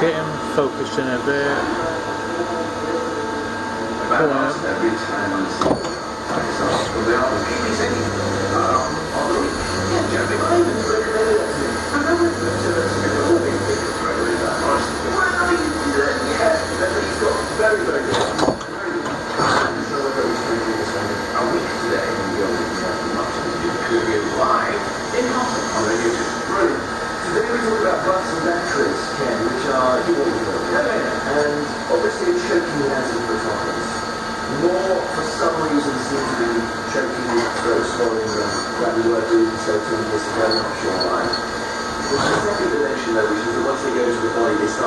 Get him focused in a bit. Today we talk about bus and batteries, Ken, which are and obviously it's choking the answer for times. More, for some reason, seem to be choking those swallowing than we were doing so 2 years ago, not sure why. There's a second dimension though, which is that once they go to the body, they start